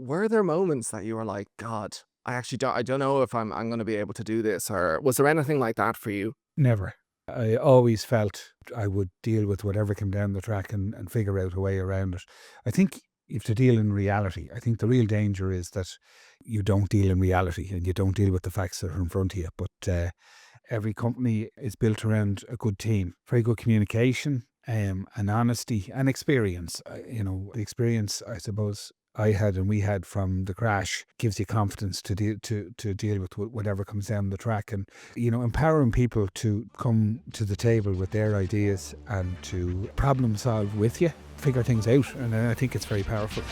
were there moments that you were like, God, I don't know if I'm going to be able to do this, or was there anything like that for you? Never. I always felt I would deal with whatever came down the track and figure out a way around it. I think you have to deal in reality. I think the real danger is that you don't deal in reality and you don't deal with the facts that are in front of you. But every company is built around a good team, very good communication, and honesty and experience. The experience, I suppose, I had and we had from the crash gives you confidence to deal with whatever comes down the track, and empowering people to come to the table with their ideas and to problem solve with you, figure things out, and I think it's very powerful.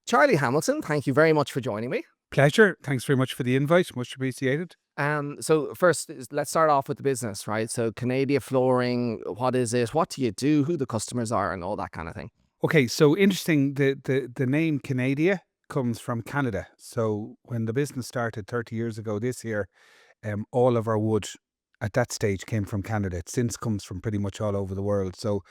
Charlie Hamilton, thank you very much for joining me. Pleasure. Thanks very much for the invite. Much appreciated. So first, let's start off with the business, right? So Canadia Flooring, what is it? What do you do? Who the customers are, and all that kind of thing. Okay, so interesting. The name Canadia comes from Canada. So when the business started 30 years ago this year, all of our wood at that stage came from Canada. It since comes from pretty much all over the world. So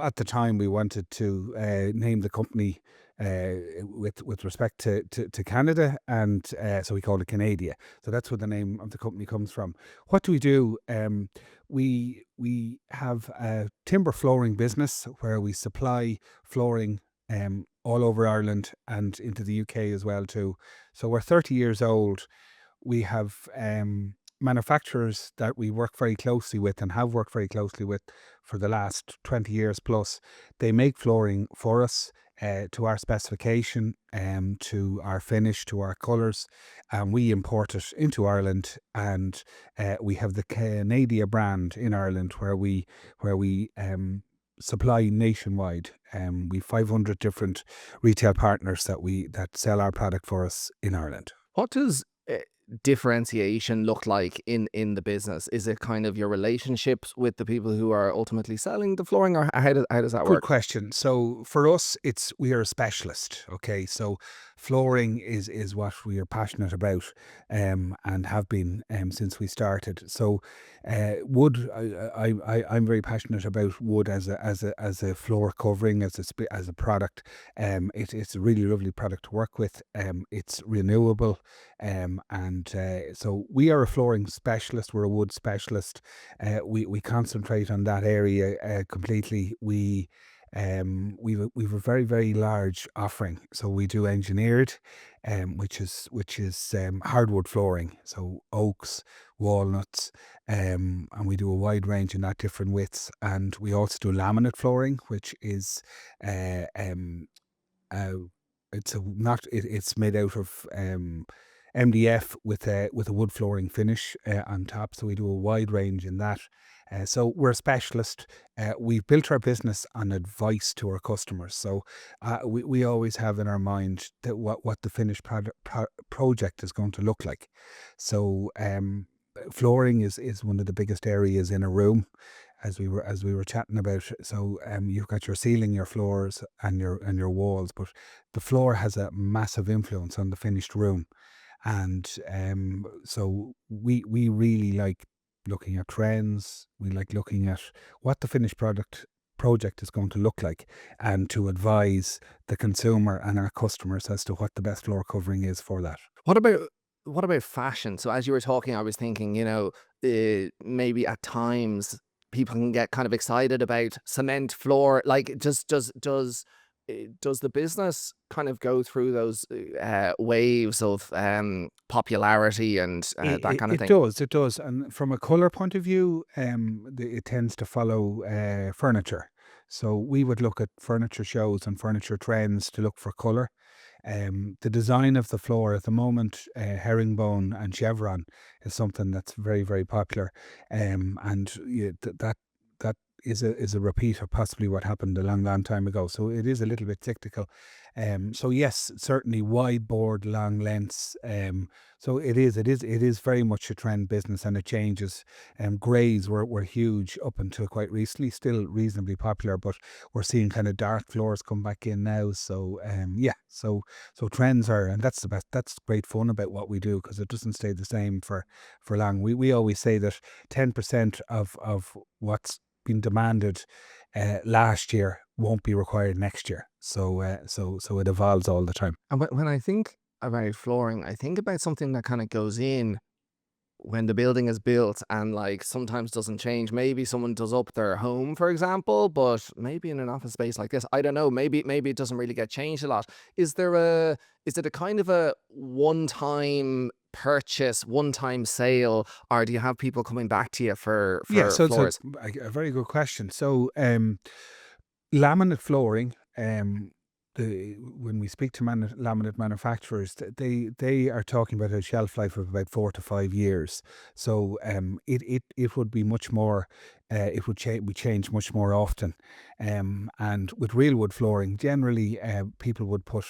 at the time we wanted to name the company with respect to Canada, and so we called it Canadia. So that's where the name of the company comes from. What do we do? We have a timber flooring business where we supply flooring all over Ireland and into the UK as well too. So we're 30 years old. We have manufacturers that we work very closely with and have worked very closely with for the last 20 years plus. They make flooring for us to our specification, to our finish, to our colours, and we import it into Ireland, and we have the Canadia brand in Ireland where we supply nationwide. We've 500 different retail partners that sell our product for us in Ireland. What does differentiation look like in the business? Is it kind of your relationships with the people who are ultimately selling the flooring, or how does that Good work? question. So for us, we are a specialist. Okay, so flooring is what we are passionate about, and have been since we started. So wood, I'm very passionate about wood as a floor covering, as a product. It's a really lovely product to work with. It's renewable, and so we are a flooring specialist. We're a wood specialist. We concentrate on that area completely. We've a very, very large offering. So we do engineered, which is hardwood flooring, so oaks, walnuts, and we do a wide range in that, different widths. And we also do laminate flooring, which is it's made out of MDF with a wood flooring finish on top. So we do a wide range in that. So we're a specialist. We've built our business on advice to our customers. So we always have in our mind that what the finished project is going to look like. So flooring is one of the biggest areas in a room, as we were chatting about. So you've got your ceiling, your floors, and your walls, but the floor has a massive influence on the finished room. And so we really like looking at trends. We like looking at what the finished project is going to look like, and to advise the consumer and our customers as to what the best floor covering is for that. What about fashion? So as you were talking, I was thinking, maybe at times people can get kind of excited about cement floor. Like, does the business kind of go through those waves of popularity and that kind of thing? It does. And from a colour point of view, it tends to follow furniture. So we would look at furniture shows and furniture trends to look for colour. The design of the floor at the moment, herringbone and chevron, is something that's very, very popular. And that is a repeat of possibly what happened a long time ago. So it is a little bit cyclical. So yes, certainly wide board, long lengths. So it is very much a trend business, and it changes. Greys were huge up until quite recently, still reasonably popular, but we're seeing kind of dark floors come back in now. So yeah, so trends are, and that's the best. That's great fun about what we do, because it doesn't stay the same for long. We always say that 10% of what's been demanded last year won't be required next year. So it evolves all the time. And when I think about flooring, I think about something that kind of goes in when the building is built and like sometimes doesn't change. Maybe someone does up their home, for example, but maybe in an office space like this, I don't know, maybe it doesn't really get changed a lot. Is it a kind of a one-time purchase, one-time sale, or do you have people coming back to you Yeah, for so it's floors? a very good question. So laminate flooring, when we speak to laminate manufacturers, they are talking about a shelf life of about 4 to 5 years. So it would be much more. It would we change much more often. And with real wood flooring, generally, people would put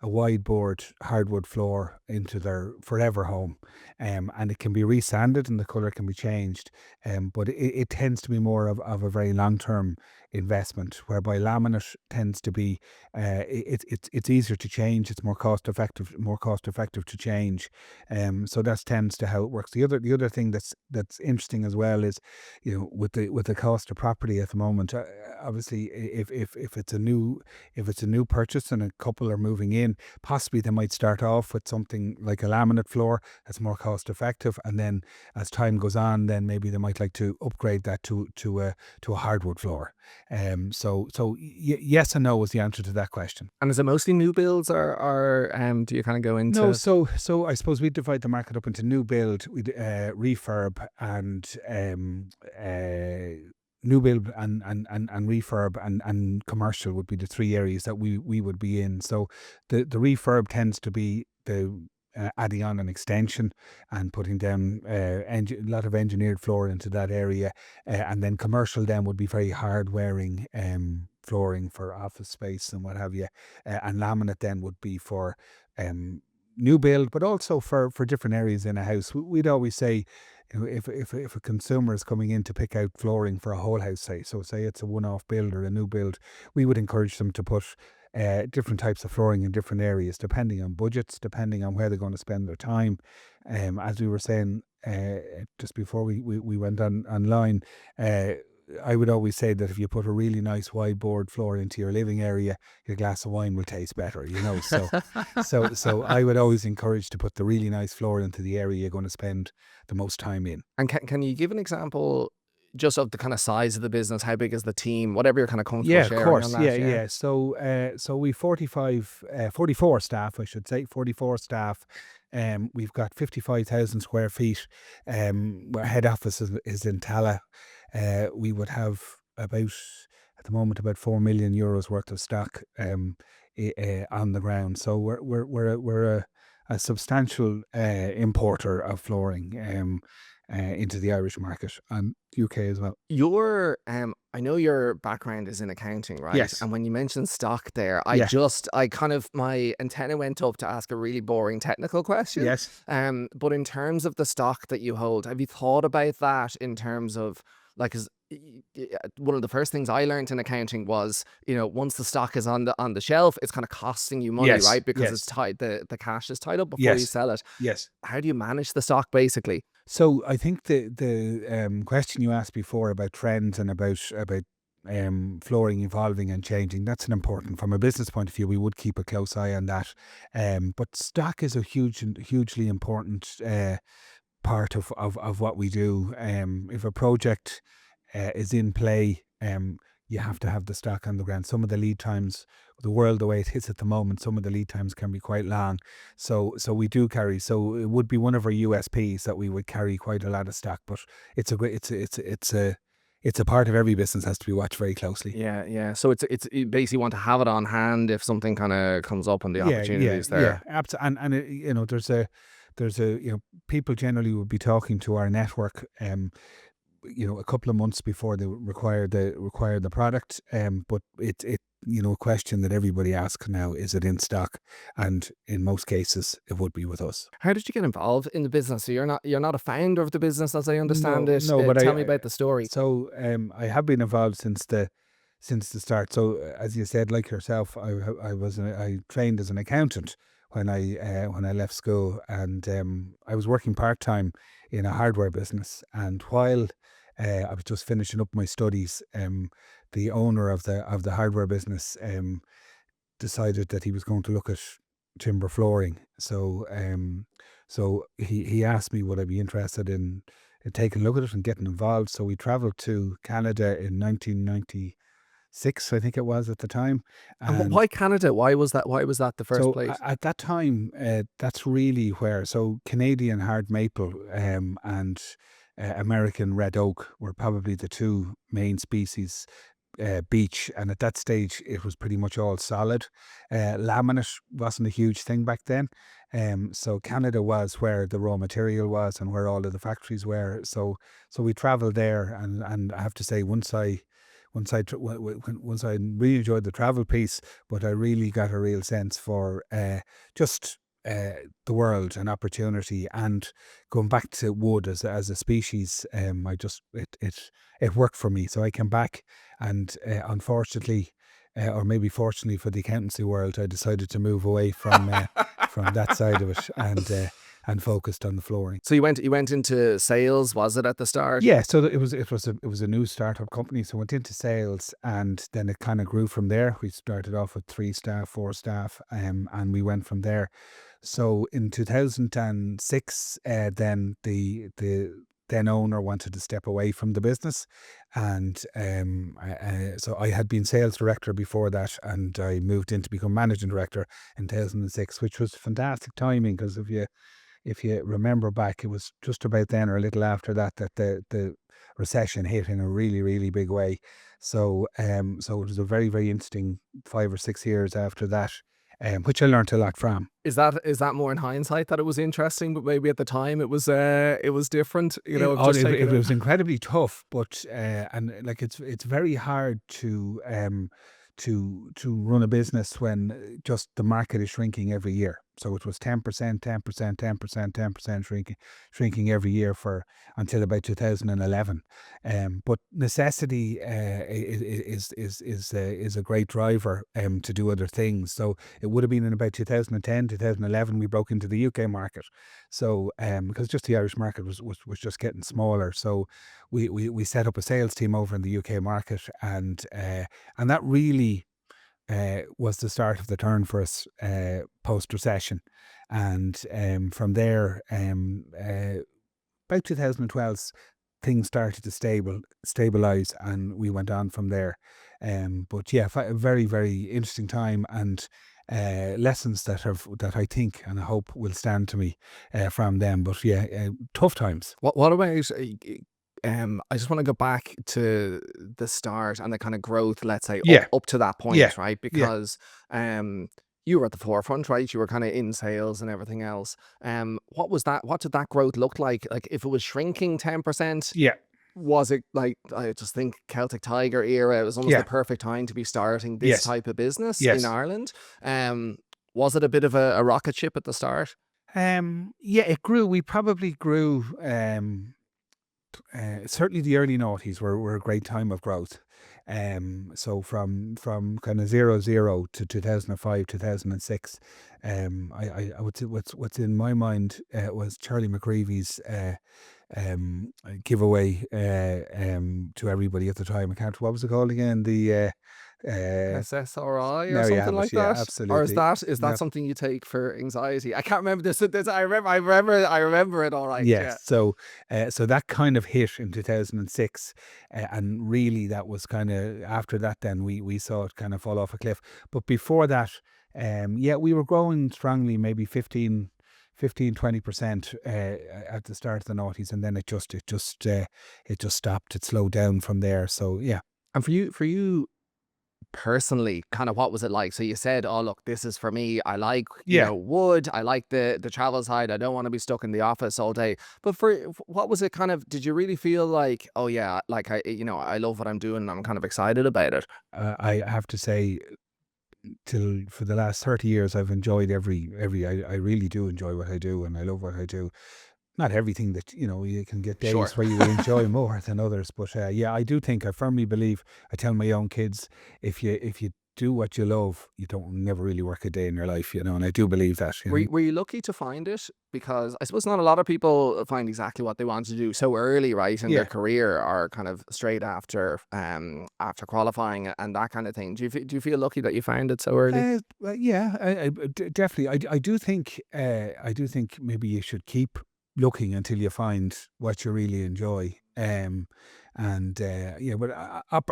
a wide board hardwood floor into their forever home, and it can be resanded and the color can be changed. But it tends to be more of a very long term investment, whereby laminate tends to be it's easier to change. It's more cost effective to change. So that tends to how it works. The other thing that's interesting as well is, with the cost of property at the moment, obviously, if it's a new purchase and a couple are moving in, possibly they might start off with something like a laminate floor that's more cost effective, and then as time goes on, then maybe they might like to upgrade that to a hardwood floor. Yes and no is the answer to that question. And is it mostly new builds, or do you kind of go No, into? so I suppose we divide the market up into new build, refurb, and new build and refurb and commercial would be the three areas that we would be in. So the refurb tends to be the adding on an extension and putting down a lot of engineered floor into that area, and then commercial then would be very hard wearing flooring for office space and what have you, and laminate then would be for um, new build, but also for different areas in a house. We'd always say, if a consumer is coming in to pick out flooring for a whole house, say it's a one-off build or a new build, we would encourage them to put different types of flooring in different areas, depending on budgets, depending on where they're going to spend their time. As we were saying just before we went online, I would always say that if you put a really nice wide board floor into your living area, your glass of wine will taste better, So I would always encourage to put the really nice floor into the area you're going to spend the most time in. And can you give an example just of the kind of size of the business? How big is the team? Whatever you're kind of comfortable Yeah, of sharing on course. Yeah, that, yeah. yeah. So we 44 staff, I should say, 44 staff. We've got 55,000 square feet. Our head office is in Tala. We would have at the moment, about 4 million euros worth of stock on the ground. So we're a substantial importer of flooring into the Irish market and UK as well. I know your background is in accounting, right? Yes. And when you mentioned stock there, Yeah. I kind of, my antenna went up to ask a really boring technical question. Yes. But in terms of the stock that you hold, have you thought about that in terms of like, 'cause one of the first things I learned in accounting was, once the stock is on the shelf, it's kind of costing you money, Yes. right? Because it's Yes. tied, the cash is tied up before you Yes. sell it. Yes. How do you manage the stock basically? So I think the question you asked before about trends and about flooring evolving and changing, that's an important, from a business point of view. We would keep a close eye on that. But stock is a hugely important part of what we do. If a project is in play, you have to have the stock on the ground. Some of the lead times, the world the way it is at the moment, some of the lead times can be quite long. So we do carry. So it would be one of our USPs that we would carry quite a lot of stock. But it's a part of every business, has to be watched very closely. Yeah, yeah. So you basically want to have it on hand if something kind of comes up and the Yeah, opportunity yeah, is yeah. there. Absolutely. And there's a people generally would be talking to our network. a couple of months before they require the product. But a question that everybody asks now, is it in stock? And in most cases, it would be with us. How did you get involved in the business? So you're not a founder of the business, as I understand No, it. no, but Tell me about the story. I have been involved since the start. So as you said, like yourself, I trained as an accountant when I left school, and I was working part-time in a hardware business. And while I was just finishing up my studies, the owner of the hardware business decided that he was going to look at timber flooring. So he asked me would I be interested in taking a look at it and getting involved. So we travelled to Canada in 1996, I think it was at the time. And And why Canada? Why was that the first so place? at that time, that's really where, so Canadian hard maple and American red oak were probably the two main species, beech, and at that stage it was pretty much all solid. Laminate wasn't a huge thing back then. So Canada was where the raw material was and where all of the factories were. So we travelled there, and I have to say, once I really enjoyed the travel piece, but I really got a real sense for just the world and opportunity, and going back to wood as a species. I just it worked for me. So I came back, and unfortunately, or maybe fortunately for the accountancy world, I decided to move away from that side of it, and focused on the flooring. So you went into sales, was it, at the start? Yeah, so it was a new startup company. So went into sales, and then it kind of grew from there. We started off with 3 staff, 4 staff, and we went from there. So in 2006, then the then owner wanted to step away from the business, and so I had been sales director before that, and I moved in to become managing director in 2006, which was fantastic timing, because if you remember back, it was just about then or a little after that the recession hit in a really, really big way. So it was a very, very interesting 5 or 6 years after that, which I learned a lot from. Is that more in hindsight that it was interesting, but maybe at the time it was different? It, I've oh, just it, taken it it. was incredibly tough, but and like it's very hard to run a business when just the market is shrinking every year. So it was 10%, 10%, 10%, 10% shrinking every year for until about 2011. But necessity is a great driver to do other things. So it would have been in about 2010, 2011 we broke into the UK market. So because just the Irish market was just getting smaller. So we set up a sales team over in the UK market, and that really was the start of the turn for us post recession. And from there, about 2012, things started to stabilize, and we went on from there. But yeah, a very, very interesting time, and lessons that I think and I hope will stand to me from them. But yeah, tough times. What about? I just want to go back to the start and the kind of growth, let's say, up Yeah, up to that yeah, point, right? yeah, Because you were at the forefront, right? You were kind of in sales and everything else. What was that? What did that growth look like? Like, if it was shrinking 10%, yeah, was it like, I just think Celtic Tiger era? It was almost the yeah, perfect time to be starting this yes, type of business in yes. Ireland. Was it a bit of a rocket ship at the start? Yeah, it grew. We probably grew. Certainly the early noughties were a great time of growth. So from kind of 00 to 2005, 2006, I would say what's in my mind was Charlie McCreevy's giveaway to everybody at the time. I can't. What was it called again? SSRI or Now you something have us. like Yeah, that? Or is absolutely. that No, something you take for anxiety? I can't remember this. I remember it all right. yes. Yeah. So that kind of hit in 2006, and really that was kind of after that. Then we saw it kind of fall off a cliff. But before that, yeah, we were growing strongly, maybe 20% at the start of the noughties, and then it just stopped. It slowed down from there. So yeah. And for you, personally, kind of what was it like? So you said, "Oh, look, this is for me. I like, Yeah. wood. I like the travel side. I don't want to be stuck in the office all day." But what was it kind of, did you really feel like, "Oh yeah, like I love what I'm doing and I'm kind of excited about it?" I have to say, till for the last 30 years, I've enjoyed I really do enjoy what I do, and I love what I do. Not everything that, you can get Sure. days where you will enjoy more than others, but yeah, I do think, I firmly believe, I tell my own kids, if you do what you love, you don't never really work a day in your life, and I do believe that. Were you lucky to find it? Because I suppose not a lot of people find exactly what they want to do so early, right, in their Yeah. career, or kind of straight after qualifying and that kind of thing. Do you feel lucky that you found it so early? Well, yeah, definitely. I do think maybe you should keep looking until you find what you really enjoy. And yeah, but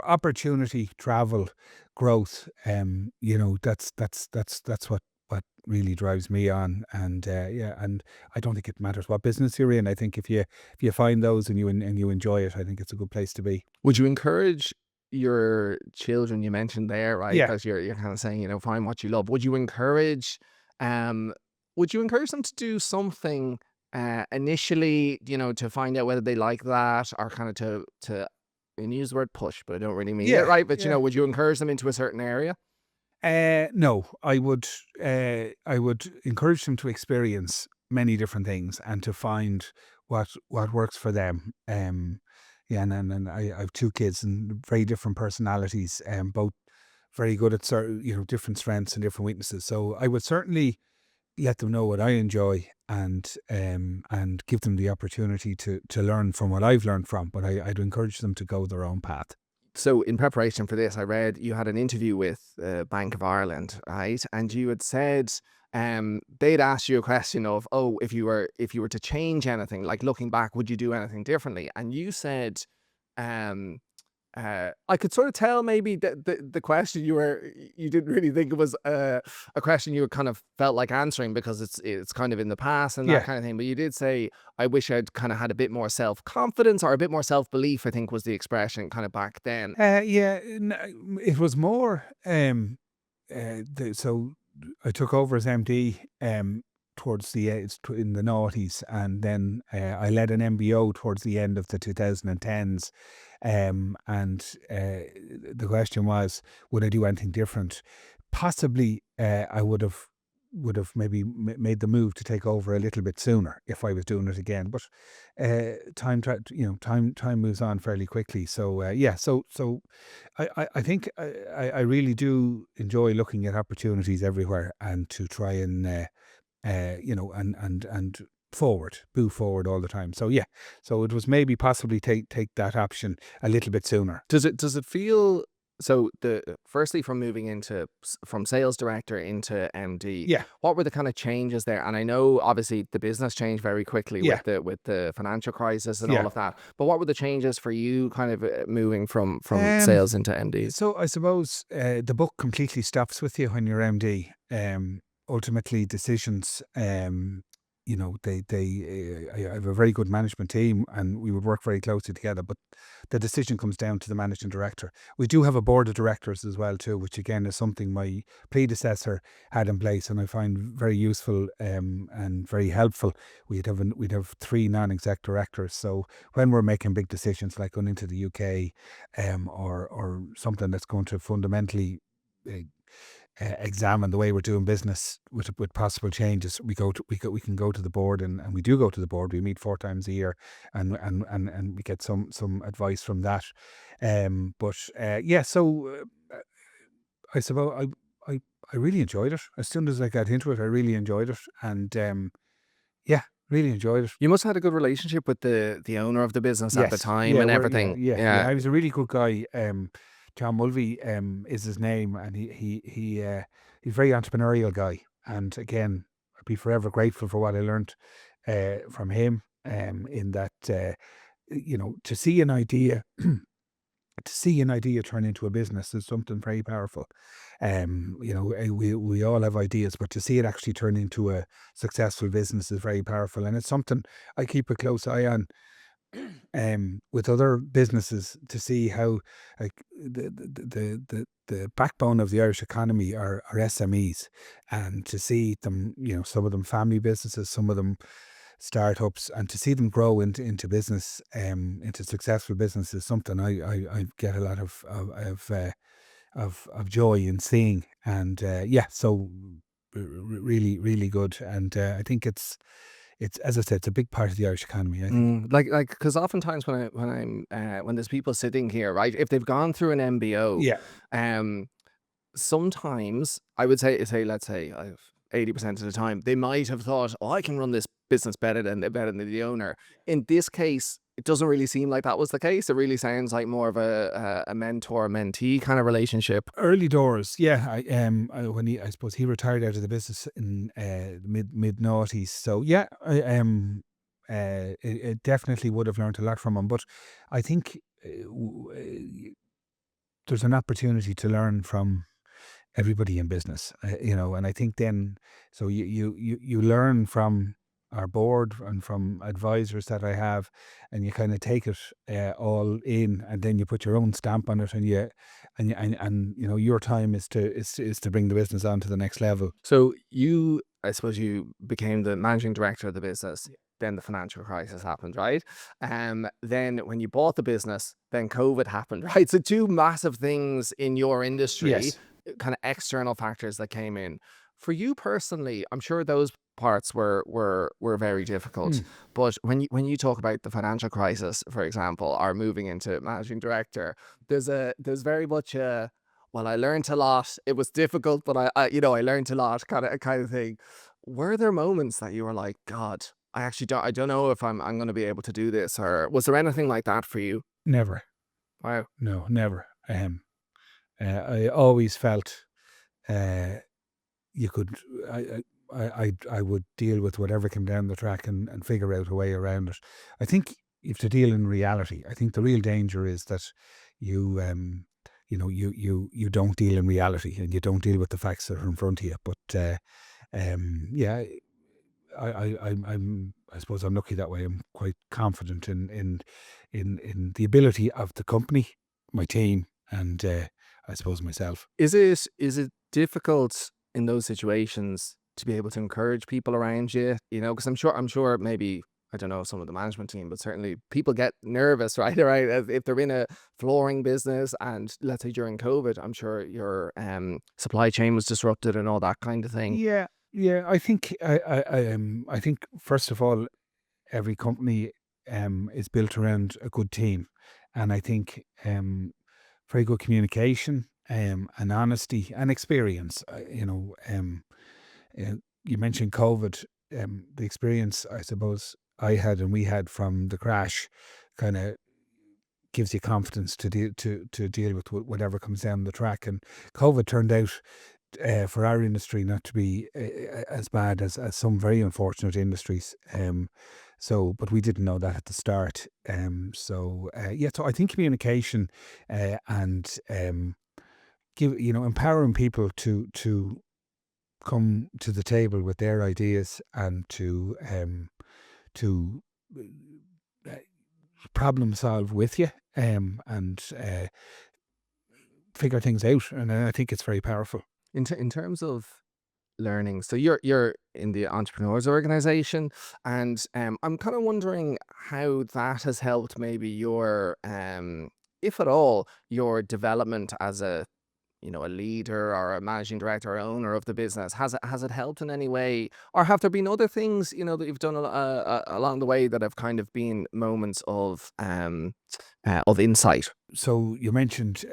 opportunity, travel, growth. That's what really drives me on. And yeah, and I don't think it matters what business you're in. I think if you find those and you enjoy it, I think it's a good place to be. Would you encourage your children, you mentioned there, right? Yeah, Because you're kind of saying, find what you love. Um, would you encourage them to do something initially, to find out whether they like that, or kind of to and use the word push, but I don't really mean it, yeah, right? But yeah. would you encourage them into a certain area? No, I would encourage them to experience many different things and to find what works for them. Yeah, and I have two kids and very different personalities, both very good at certain, different strengths and different weaknesses. So I would certainly let them know what I enjoy, and give them the opportunity to learn from what I've learned from. But I'd encourage them to go their own path. So in preparation for this, I read you had an interview with Bank of Ireland, right? And you had said they'd asked you a question of, "Oh, if you were to change anything, like looking back, would you do anything differently?" And you said, um, I could sort of tell maybe that the question you didn't really think it was a question you kind of felt like answering, because it's kind of in the past and that Yeah. kind of thing. But you did say, "I wish I'd kind of had a bit more self confidence, or a bit more self belief." I think was the expression kind of back then. Yeah, it was more. So I took over as MD towards in the noughties, and then I led an MBO towards the end of the 2010s. And the question was, would I do anything different? Possibly, I would have maybe made the move to take over a little bit sooner if I was doing it again. But time moves on fairly quickly. So yeah, so I think I really do enjoy looking at opportunities everywhere, and to try and and move forward all the time. So yeah, so it was maybe possibly take that option a little bit sooner. Does it feel so? The firstly, from moving from sales director into MD, Yeah, what were the kind of changes there? And I know obviously the business changed very quickly yeah, with the financial crisis and all yeah. of that. But what were the changes for you, kind of moving from Um, sales into MD? so I suppose the book completely stops with you when you're MD. Ultimately, decisions. I have a very good management team, and we would work very closely together. But the decision comes down to the managing director. We do have a board of directors as well too, which again is something my predecessor had in place, and I find very useful and very helpful. We'd have three non-exec directors. So when we're making big decisions like going into the UK, or something that's going to fundamentally uh, examine the way we're doing business with possible changes, we can go to the board, and we do go to the board. We meet four times a year, and we get some advice from that. But yeah, so I suppose I really enjoyed it. As soon as I got into it, I really enjoyed it, and yeah, really enjoyed it. You must have had a good relationship with the owner of the business at the Yes. time Yeah, and yeah, everything. yeah, yeah. Yeah. He was a really good guy. John Mulvey is his name, and he's a very entrepreneurial guy. And again, I'd be forever grateful for what I learned from him. In that, to see an idea, turn into a business is something very powerful. We all have ideas, but to see it actually turn into a successful business is very powerful, and it's something I keep a close eye on with other businesses, to see how, like, the backbone of the Irish economy are SMEs, and to see them, some of them family businesses, some of them startups, and to see them grow into business, into successful business is something I get a lot of joy in seeing, and so really really good, and I think it's, as I said, it's a big part of the Irish economy, I think. Because oftentimes when there's people sitting here, right, if they've gone through an MBO, Yeah. um, sometimes I would say let's say 80% of the time they might have thought, oh, I can run this business better than the owner. In this case, it doesn't really seem like that was the case. It really sounds like more of a mentor mentee kind of relationship. Early doors, yeah. I suppose he retired out of the business in mid noughties. So yeah, it definitely would have learned a lot from him. But I think there's an opportunity to learn from everybody in business, and I think then, so you learn from our board and from advisors that I have, and you kind of take it all in, and then you put your own stamp on it, and your time is to bring the business on to the next level. So I suppose you became the managing director of the business. Then the financial crisis happened, right? Then when you bought the business, then COVID happened, right? So two massive things in your industry, Yes. kind of external factors that came in. For you personally, I'm sure those parts were very difficult. Mm. But when you talk about the financial crisis, for example, or moving into managing director, there's very much a, well, I learned a lot. It was difficult, but I learned a lot, kind of thing. Were there moments that you were like, God, I don't know if I'm going to be able to do this, or was there anything like that for you? Never. Wow. No, never. I always felt uh, you could. I would deal with whatever came down the track, and figure out a way around it. I think you have to deal in reality. I think the real danger is that you you don't deal in reality, and you don't deal with the facts that are in front of you. But yeah, I suppose I'm lucky that way. I'm quite confident in the ability of the company, my team, and I suppose myself. Is it difficult in those situations to be able to encourage people around you? Because I'm sure maybe, I don't know, some of the management team, but certainly people get nervous, right? Right, if they're in a flooring business, and let's say during COVID, I'm sure your supply chain was disrupted and all that kind of thing. Yeah, yeah. I think first of all, every company is built around a good team, and I think very good communication, and honesty and experience. You mentioned COVID. The experience, I suppose, I had and we had from the crash, kind of gives you confidence to deal with whatever comes down the track. And COVID turned out, for our industry, not to be as bad as some very unfortunate industries. But we didn't know that at the start. So I think communication, and empowering people to come to the table with their ideas, and to uh, problem solve with you, and figure things out, and I think it's very powerful. In terms of learning, so you're in the entrepreneurs organization, and I'm kind of wondering how that has helped maybe your, if at all, your development as a leader or a managing director or owner of the business. Has it helped in any way, or have there been other things that you've done along the way that have kind of been moments of insight? So you mentioned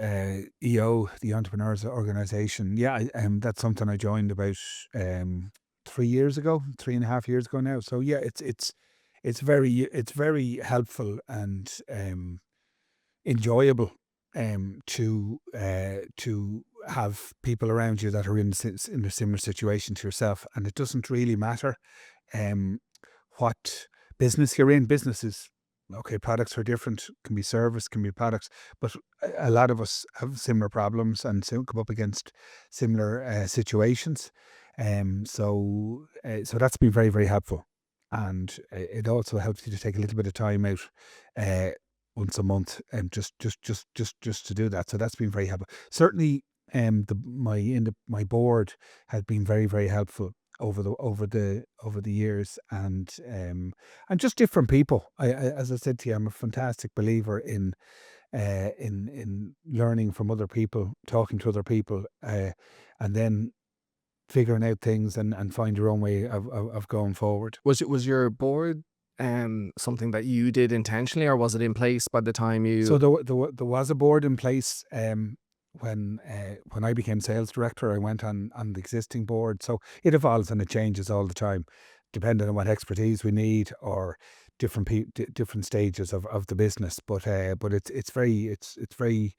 EO, the Entrepreneurs Organization. Yeah, that's something I joined about 3 years ago, 3.5 years ago now. So yeah, it's very helpful and enjoyable, to have people around you that are in a similar situation to yourself, and it doesn't really matter what business you're in. Businesses, okay, products are different, can be service, can be products, but a lot of us have similar problems, and so come up against similar situations. So that's been very very helpful, and it also helps you to take a little bit of time out, uh, once a month, and just to do that. So that's been very helpful. Certainly, my board has been very helpful over the years, and just different people. As I said to you, I'm a fantastic believer in learning from other people, talking to other people, and then figuring out things, and find your own way of going forward. Was your board something that you did intentionally, or was it in place by the time So you? there was a board in place, when I became sales director. I went on the existing board, so it evolves and it changes all the time, depending on what expertise we need, or different stages of the business. But it's very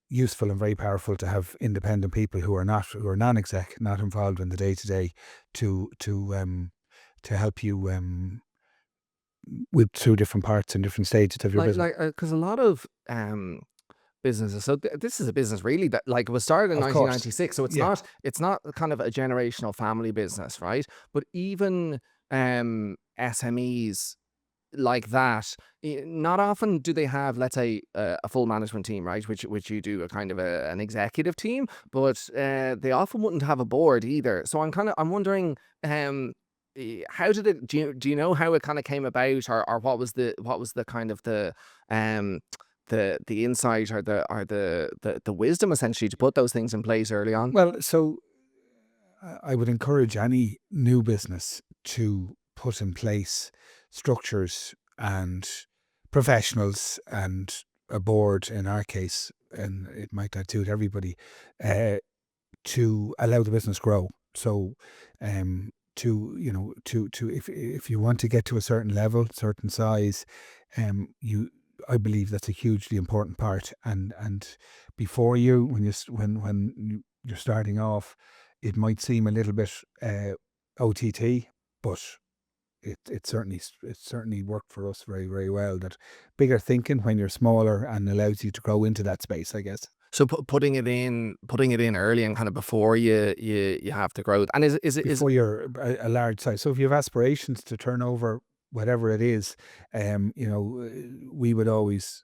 useful and very powerful to have independent people who are non-exec, not involved in the day to day, to help you with through different parts and different stages of your business. Because a lot of businesses. So this is a business really that like was started in Of course, 1996. So yeah. it's not kind of a generational family business, right? But even SMEs like that, not often do they have, let's say, a full management team, right? Which you do, a kind of an executive team, but they often wouldn't have a board either. So I'm wondering, how did it? Do you know how it kind of came about, or what was the kind of um the insight, or the wisdom essentially to put those things in place early on? Well, so I would encourage any new business to put in place structures and professionals and a board, in our case, and it might not suit everybody, uh, to allow the business grow. So, if you want to get to a certain level, certain size, you I believe that's a hugely important part. And before you, you're starting off, it might seem a little bit OTT, but it certainly worked for us very well. That bigger thinking when you're smaller, and allows you to grow into that space, I guess. So putting it in early and kind of before you have the growth. And is Before you're a large size. So if you have aspirations to turn over whatever it is, we would always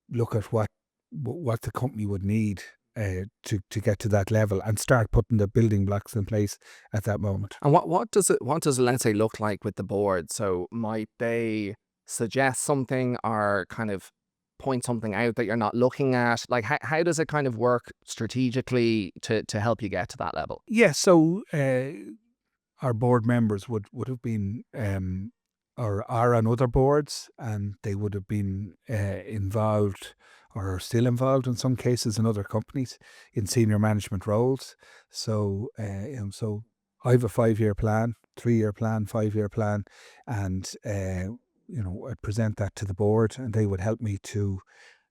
look at what the company would need to get to that level, and start putting the building blocks in place at that moment. And what does it, let's say, look like with the board? So might they suggest something, or kind of point something out that you're not looking at? Like how does it kind of work strategically to help you get to that level? Yeah, so our board members would have been, or are on other boards, and they would have been involved, or are still involved in some cases, in other companies, in senior management roles. So I have a 5-year plan, 3-year plan, 5-year plan, and I'd present that to the board, and they would help me to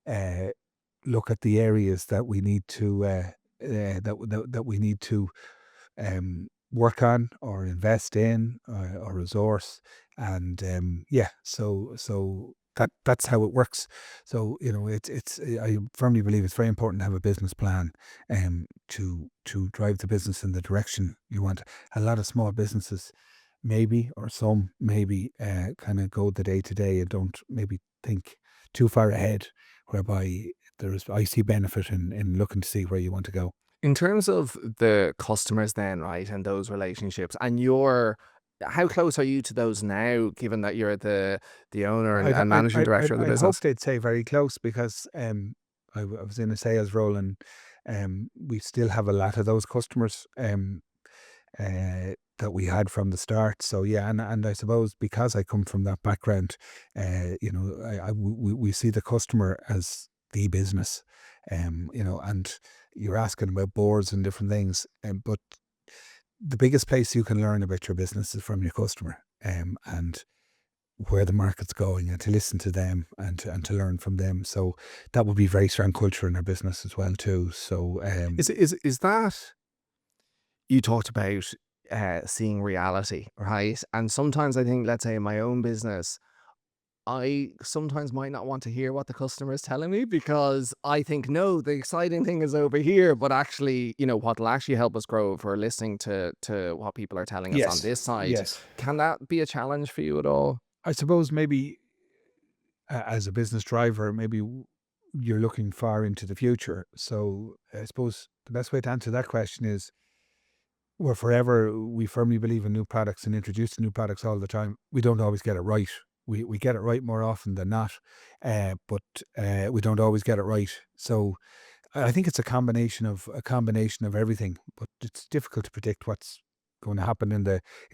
uh, look at the areas that we need to that we need to work on, or invest in, or resource. And yeah, so that's how it works. So it's I firmly believe it's very important to have a business plan, to drive the business in the direction you want. A lot of small businesses, maybe, or some maybe, kind of go the day to day, and don't maybe think too far ahead, whereby I see benefit in looking to see where you want to go. In terms of the customers then, right, and those relationships, and how close are you to those now, given that you're the owner and, I'd and I'd managing I'd director I'd of the I'd hope business? they'd say very close, because I was in a sales role, and we still have a lot of those customers, that we had from the start. So yeah, and I suppose because I come from that background, we see the customer as the business, and you're asking about boards and different things, but the biggest place you can learn about your business is from your customer, and where the market's going, and to listen to them, and to learn from them. So that would be very strong culture in our business as well too. So Is that, you talked about seeing reality, right? And sometimes I think, let's say in my own business, I sometimes might not want to hear what the customer is telling me, because I think, no, the exciting thing is over here. But actually, what'll actually help us grow, if we're listening to what people are telling us on yes, this side. yes. Can that be a challenge for you at all? I suppose maybe as a business driver, maybe you're looking far into the future. So I suppose the best way to answer that question is we firmly believe in new products and introducing new products all the time. We don't always get it right. We get it right more often than not, but we don't always get it right. So I think it's a combination of everything, but it's difficult to predict what's going to happen in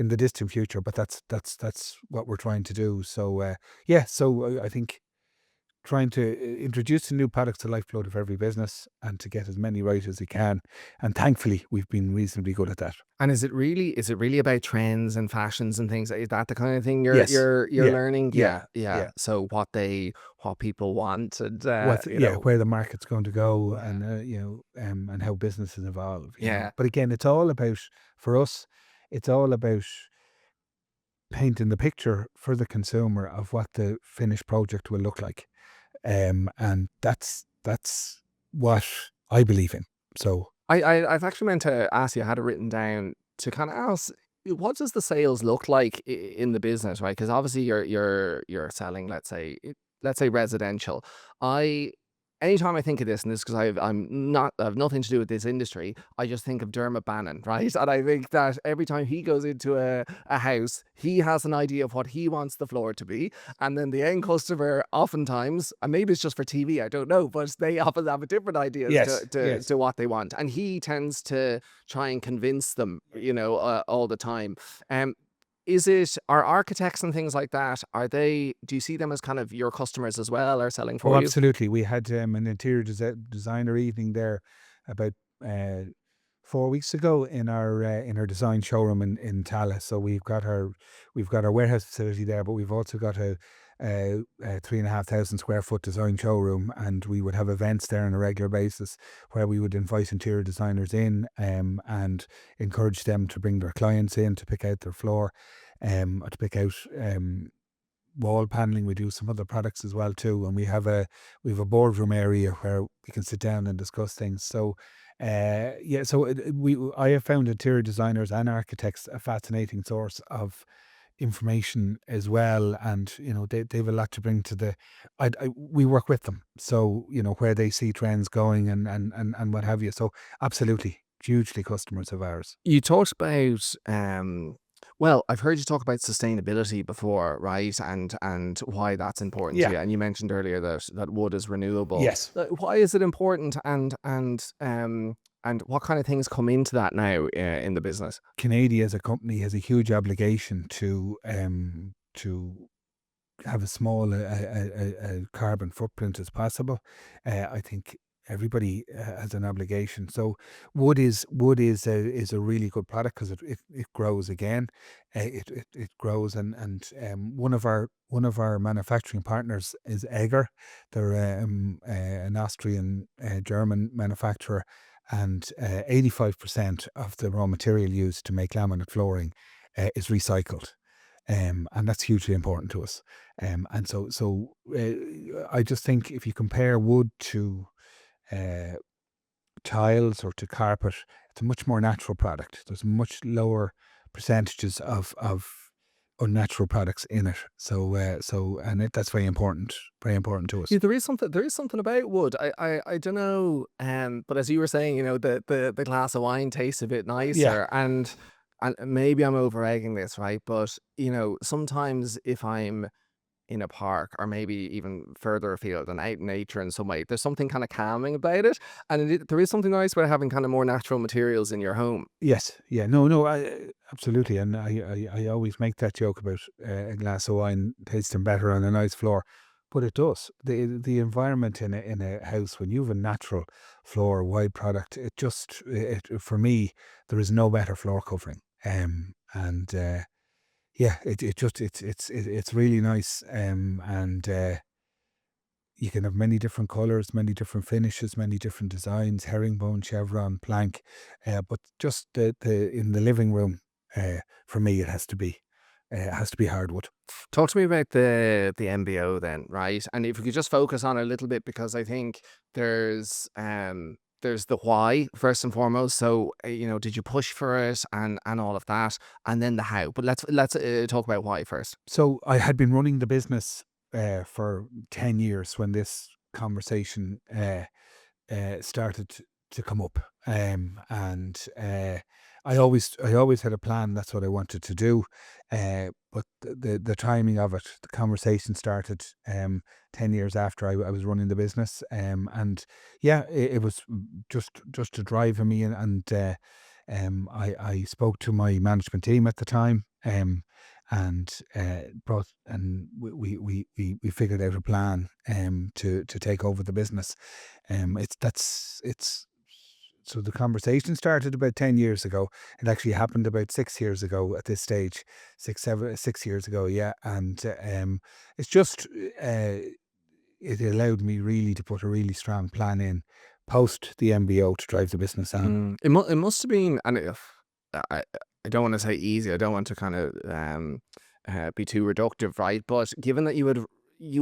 the distant future. But that's what we're trying to do. So yeah, so I think trying to introduce a new product to the lifeblood of every business and to get as many right as we can. And thankfully, we've been reasonably good at that. And is it really about trends and fashions and things? Is that the kind of thing Yes. you're Yeah. learning? Yeah. Yeah, yeah. Yeah. So what people want and Yeah, where the market's going to go, yeah. and and how businesses evolve. Yeah. But again, it's all about, for us, it's all about painting the picture for the consumer of what the finished project will look like. And that's what I believe in. So I've actually meant to ask you, I had it written down to kind of ask, what does the sales look like in the business, right? Because obviously you're selling, let's say residential. I Anytime I think of this, and this because I have nothing to do with this industry, I just think of Dermot Bannon, right? And I think that every time he goes into a house, he has an idea of what he wants the floor to be, and then the end customer oftentimes, and maybe it's just for TV, I don't know, but they often have a different ideas yes, yes. to what they want. And he tends to try and convince them, all the time. Um, are architects and things like that, do you see them as kind of your customers as well, or selling Oh, for you? absolutely. We had an interior designer evening there about uh, 4 weeks ago in our design showroom in Tallaght. So we've got our warehouse facility there, but we've also got a 3,500 square foot design showroom, and we would have events there on a regular basis where we would invite interior designers in, and encourage them to bring their clients in to pick out their floor, to pick out wall paneling. We do some other products as well too, and we have a boardroom area where we can sit down and discuss things. So, yeah, so I have found interior designers and architects a fascinating source of information as well, and they have a lot to bring to the. We work with them, so where they see trends going, and what have you. So absolutely, hugely customers of ours. You talked about, well, I've heard you talk about sustainability before, right? And why that's important to Yeah. you. And you mentioned earlier that wood is renewable. Yes. Why is it important, and what kind of things come into that now in the business? Canadia as a company has a huge obligation to have as small a carbon footprint as possible. I think everybody has an obligation. So wood is a really good product because it grows again. It grows, and one of our manufacturing partners is Egger. They're an Austrian German manufacturer, and 85% of the raw material used to make laminate flooring is recycled. And that's hugely important to us. And I just think if you compare wood to uh, tiles or to carpet, it's a much more natural product. There's much lower percentages of unnatural products in it. That's very important to us. Yeah, there is something about wood. I don't know, but as you were saying, the glass of wine tastes a bit Yeah. nicer, and maybe I'm over egging this, right? But sometimes if I'm in a park, or maybe even further afield and out in nature in some way, there's something kind of calming about it, and there is something nice about having kind of more natural materials in your home. Yes. Yeah. No. No. Absolutely. And I always make that joke about a glass of wine tasting better on a nice floor, but it does. The environment in a house when you have a natural floor, wide product, for me there is no better floor covering. And yeah, it's really nice. And you can have many different colors, many different finishes, many different designs, herringbone, chevron, plank. But just in the living room, for me, it has to be hardwood. Talk to me about the MBO then, right? And if we could just focus on it a little bit, because I think there's the why first and foremost. So did you push for it and all of that, and then the how? But let's talk about why first. So I had been running the business for 10 years when this conversation started to come up. And I always had a plan. That's what I wanted to do. But the timing of it, the conversation started 10 years after I was running the business. And yeah, it was just a drive for me. I spoke to my management team at the time. And brought and we figured out a plan to take over the business. It's so the conversation started about 10 years ago. It actually happened about 6 years ago at this stage, 6 years ago, yeah. And it's just it allowed me really to put a really strong plan in post the MBO to drive the business on. It must have been, and if I I don't want to say easy, I don't want to kind of be too reductive, right? But given that you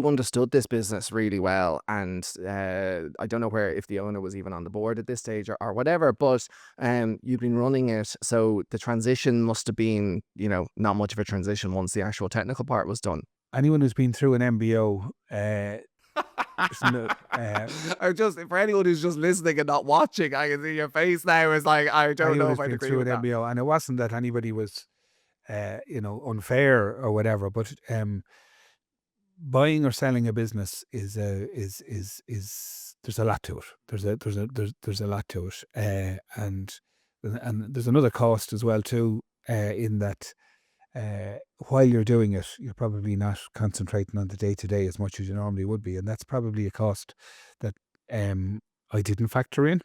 understood this business really well, and I don't know where if the owner was even on the board at this stage or whatever, but you've been running it, so the transition must have been, not much of a transition once the actual technical part was done. Anyone who's been through an MBO, there's no, I just for anyone who's just listening and not watching, I can see your face now. Is like, I don't anyone know who's if I'd been agree through with an that. MBO, and it wasn't that anybody was, unfair or whatever, but buying or selling a business is there's a lot to it. There's a lot to it, and there's another cost as well too. In that, while you're doing it, you're probably not concentrating on the day to day as much as you normally would be, and that's probably a cost that I didn't factor in.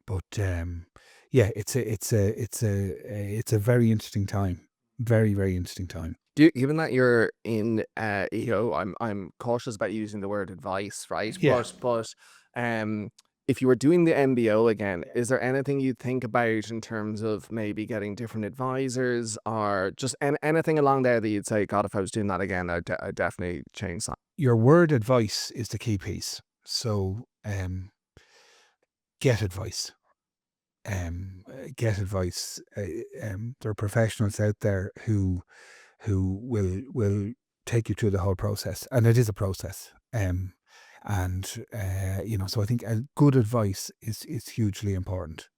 But yeah, it's a very interesting time, very interesting time. Given that you're in, I'm cautious about using the word advice, right? Yeah. But if you were doing the MBO again, is there anything you think about in terms of maybe getting different advisors or just anything along there that you'd say, God, if I was doing that again, I'd definitely change that. Your word advice is the key piece. So get advice. Get advice. There are professionals out there who will take you through the whole process, and it is a process. And so I think good advice is hugely important.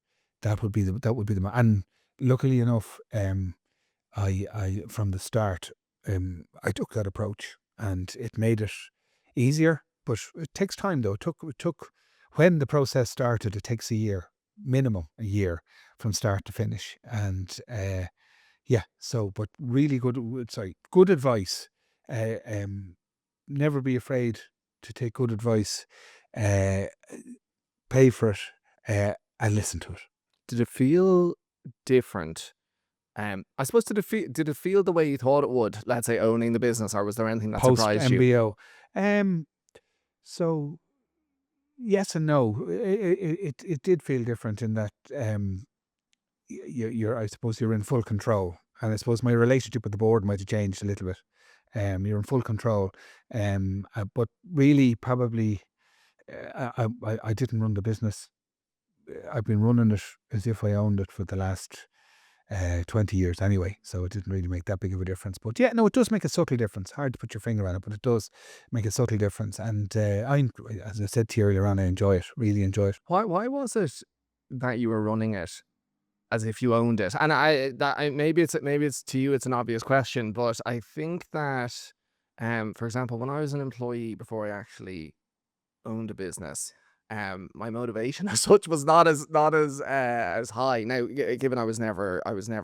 And luckily enough, I from the start, I took that approach, and it made it easier. But it takes time, though. It took when the process started. It takes a year, minimum a year, from start to finish. And yeah, so but really good advice. Never be afraid to take good advice. Uh, Pay for it, and listen to it. Did it feel different? I suppose did it feel the way you thought it would? Let's say owning the business, or was there anything that Post surprised you? MBO. So yes and no. It did feel different in that you're I suppose you're in full control, and I suppose my relationship with the board might have changed a little bit. You're in full control, but really probably I didn't run the business. I've been running it as if I owned it for the last 20 years anyway, so it didn't really make that big of a difference. But yeah, no, it does make a subtle difference. Hard to put your finger on it, but it does make a subtle difference. And as I said to you earlier on, I enjoy it, really enjoy it. Why was it that you were running it as if you owned it? And maybe it's to you it's an obvious question, but I think that, for example, when I was an employee before I actually owned a business, my motivation as such was not as high. Now, given I was never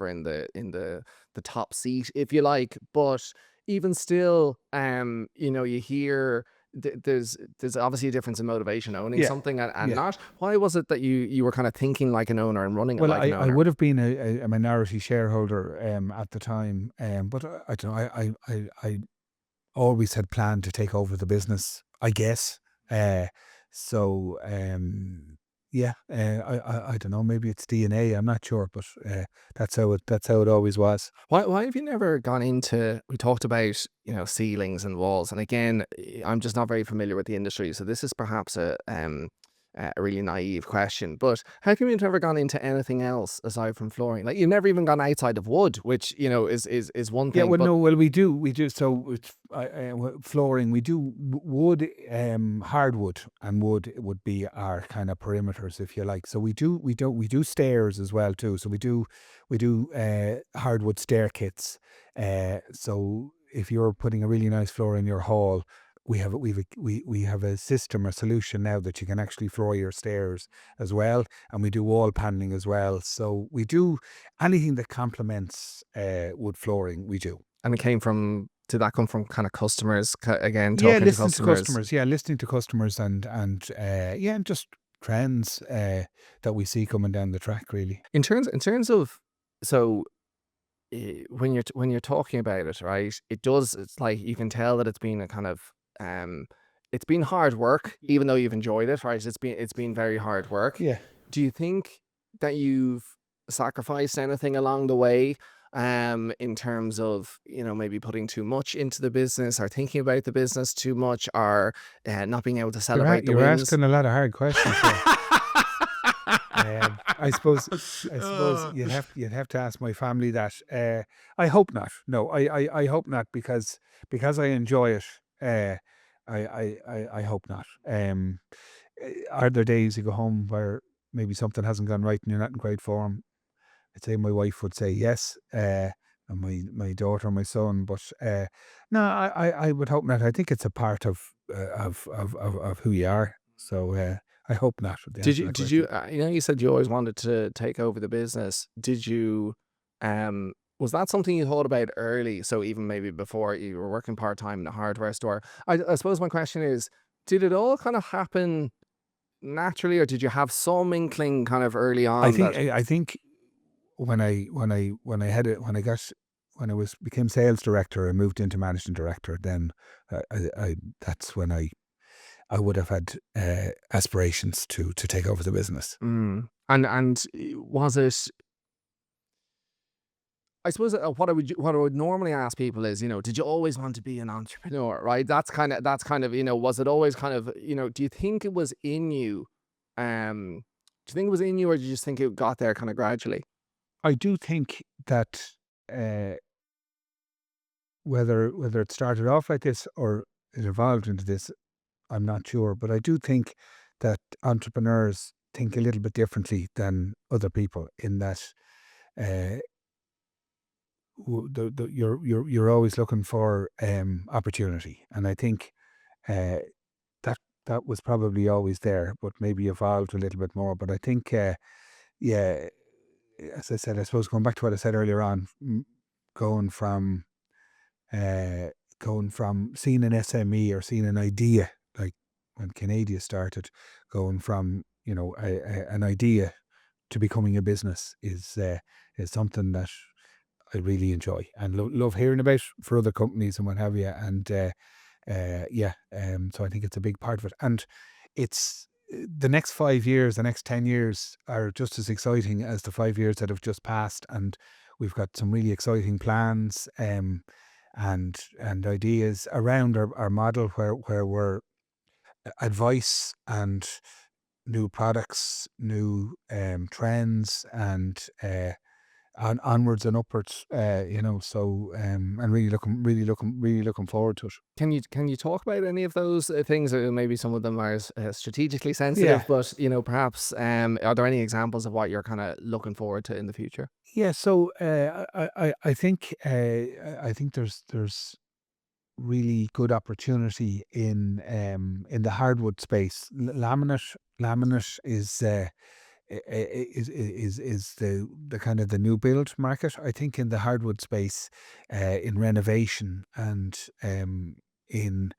in the top seat, if you like, but even still, you hear there's obviously a difference in motivation owning Yeah, something and yeah. not. Why was it that you were kind of thinking like an owner and running it Well, like an I owner? would have been a minority shareholder at the time, but I don't know. I always had planned to take over the business, I guess. Uh, so yeah, I don't know. Maybe it's DNA. I'm not sure, but that's how it always was. Why have you never gone into? We talked about ceilings and walls, and again, I'm just not very familiar with the industry, so this is perhaps a really naive question, but how come you've never gone into anything else aside from flooring? Like, you've never even gone outside of wood, which, is one Yeah, thing, well, but no, well, we do. So it's flooring. We do wood, hardwood, and wood would be our kind of perimeters, if you like. So we do stairs as well too. So we do hardwood stair kits. So if you're putting a really nice floor in your hall, we have a system or solution now that you can actually floor your stairs as well, and we do wall paneling as well. So we do anything that complements wood flooring, we do. and it came from did that come from kind of customers, again, Yeah, talking to listening to customers? customers. Yeah, listening to customers and yeah, and just trends that we see coming down the track. Really, In terms of, so, when you're talking about it, right, it's like you can tell that it's been a kind of, it's been hard work, even though you've enjoyed it, right? It's been very hard work. yeah. Do you think that you've sacrificed anything along the way, in terms of, maybe putting too much into the business, or thinking about the business too much, or not being able to celebrate the You're wins? asking a lot of hard questions there. I suppose Ugh. you'd have to ask my family that. I hope not. No, I hope not because I enjoy it. I hope not. Are there days you go home where maybe something hasn't gone right and you're not in great form? I'd say my wife would say yes, and my daughter, my son. But no, I would hope not. I think it's a part of of who you are. So I hope not. Would the Did answer to you that did you question. you said you always wanted to take over the business. Was that something you thought about early? So even maybe before you were working part-time in a hardware store? I suppose my question is, did it all kind of happen naturally, or did you have some inkling kind of early on that? I think when I got when I was became sales director and moved into managing director, then that's when I would have had aspirations to take over the business. And was it, I suppose, what I would normally ask people is, did you always want to be an entrepreneur, right? That's kind of, was it always kind of, do you think it was in you? Do you think it was in you, or do you just think it got there kind of gradually? I do think that uh, whether it started off like this or it evolved into this, I'm not sure. But I do think that entrepreneurs think a little bit differently than other people in that uh, you're always looking for opportunity, and I think uh, that that was probably always there, but maybe evolved a little bit more. But I think, yeah, as I said, I suppose going back to what I said earlier on, going from uh, going from seeing an SME or seeing an idea like when Canadia started, going from an idea to becoming a business is something that I really enjoy and love hearing about for other companies and what have you. And yeah, so I think it's a big part of it. And it's the next 5 years, the next 10 years are just as exciting as the 5 years that have just passed. And we've got some really exciting plans and ideas around our model where we're advice and new products, new trends, and onwards and upwards. So and really looking forward to it. Can you talk about any of those things? Or maybe some of them are strategically Yeah, sensitive, but perhaps, are there any examples of what you're kind of looking forward to in the future? yeah. So I think there's really good opportunity in the hardwood space. Laminate is the kind of the new build market. I think in the hardwood space, in renovation and in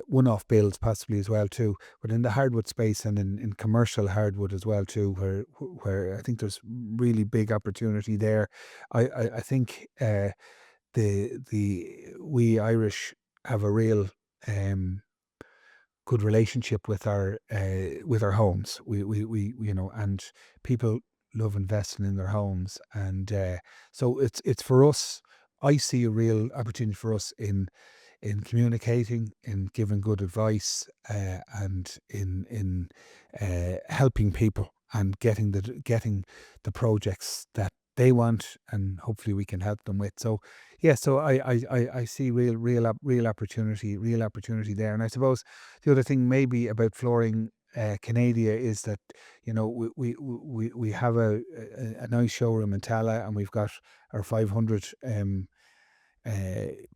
one-off builds possibly as well too, but in the hardwood space and in commercial hardwood as well too, where I think there's really big opportunity there. I think the we Irish have a real um, good relationship with our homes. And people love investing in their homes, and so it's for us. I see a real opportunity for us in communicating, in giving good advice, and in helping people and getting the projects that they want, and hopefully we can help them with. So yeah, so I see real opportunity there. And I suppose the other thing maybe about flooring Canadia is that, we have a nice showroom in Tala, and we've got our 500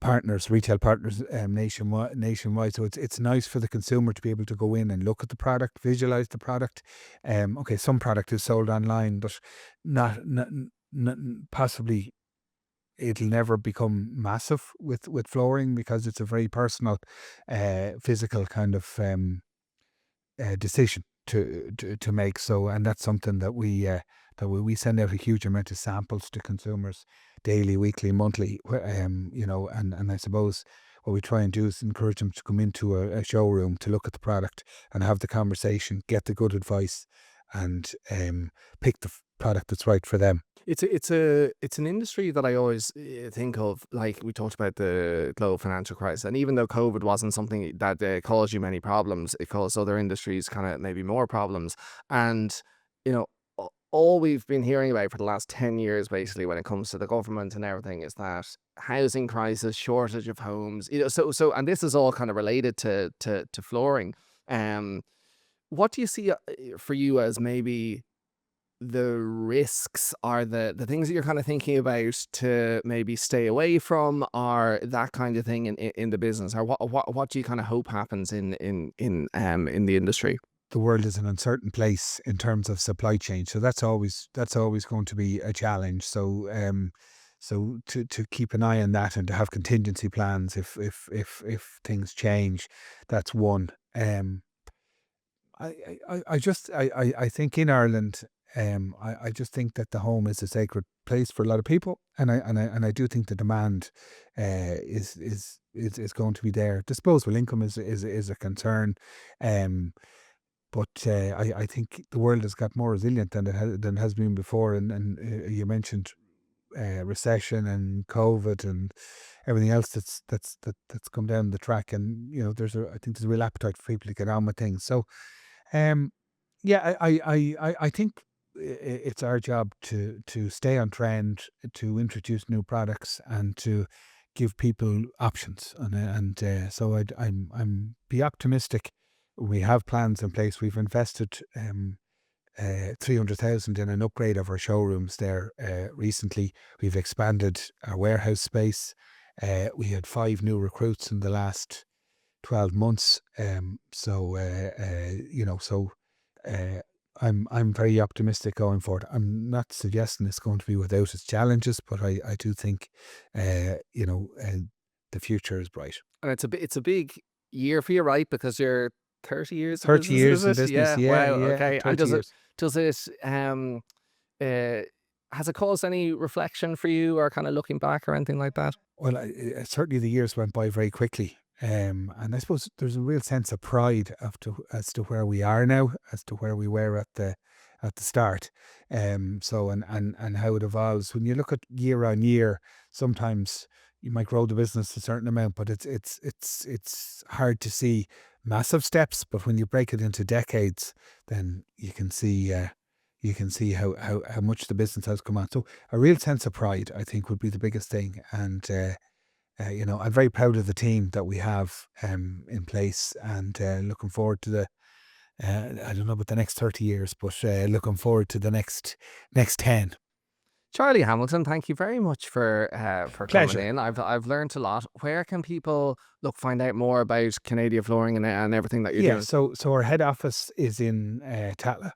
partners, retail partners, nationwide. So it's nice for the consumer to be able to go in and look at the product, visualize the product. Okay, some product is sold online, but not, not possibly it'll never become massive with flooring, because it's a very personal, physical kind of decision to make. So, and that's something that we send out a huge amount of samples to consumers daily, weekly, monthly. And I suppose what we try and do is encourage them to come into a showroom to look at the product and have the conversation, get the good advice, and pick the product that's right for them. It's an industry that I always think of. Like we talked about the global financial crisis, and even though COVID wasn't something that caused you many problems, it caused other industries kind of maybe more problems. And you know, all we've been hearing about for the last 10 years, basically, when it comes to the government and everything, is that housing crisis, shortage of homes. And this is all kind of related to flooring. Um, what do you see for you as maybe the risks, are the things that you're kind of thinking about to maybe stay away from, or that kind of thing in the business, or what do you kind of hope happens in the industry? The world is an uncertain place in terms of supply chain, so that's always going to be a challenge. So to keep an eye on that, and to have contingency plans if things change, that's one. I think in Ireland, I just think that the home is a sacred place for a lot of people, and I do think the demand is going to be there. Disposable income is a concern, um, but I think the world has got more resilient than it has been before. And you mentioned recession and COVID and everything else that's come down the track, and I think there's a real appetite for people to get on with things. So um, yeah, I think it's our job to stay on trend, to introduce new products, and to give people options. So I'm be optimistic. We have plans in place. We've invested 300,000 in an upgrade of our showrooms there recently. We've expanded our warehouse space. We had 5 new recruits in the last 12 months. So uh, I'm very optimistic going forward. I'm not suggesting it's going to be without its challenges, but I do think the future is bright. And it's a big year for you, right? Because you're 30 years in 30 business, is years in it? business, Yeah. yeah, Wow. yeah, Okay. And 30 years. does it uh has it caused any reflection for you, or kind of looking back, or anything like that? Well, certainly the years went by very quickly. And I suppose there's a real sense of pride as to where we are now, as to where we were at the start. So and how it evolves. When you look at year on year, sometimes you might grow the business a certain amount, but it's hard to see massive steps. But when you break it into decades, then you can see how much the business has come on. So a real sense of pride, I think, would be the biggest thing. And I'm very proud of the team that we have in place, and looking forward to the. I don't know about the next 30 years, but looking forward to the next 10. Charlie Hamilton, thank you very much for coming Pleasure. in. I've learned a lot. Where can people find out more about Canadia Flooring and everything that you're Yeah, doing? so our head office is in Tala,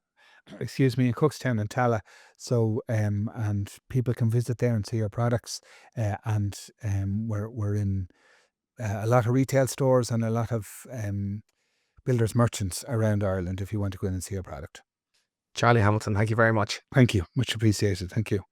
excuse me, in Cookstown and Tala. So and people can visit there and see our products. And we're in a lot of retail stores and a lot of builders merchants around Ireland if you want to go in and see our product. Charlie Hamilton, thank you very much. Thank you. Much appreciated. Thank you.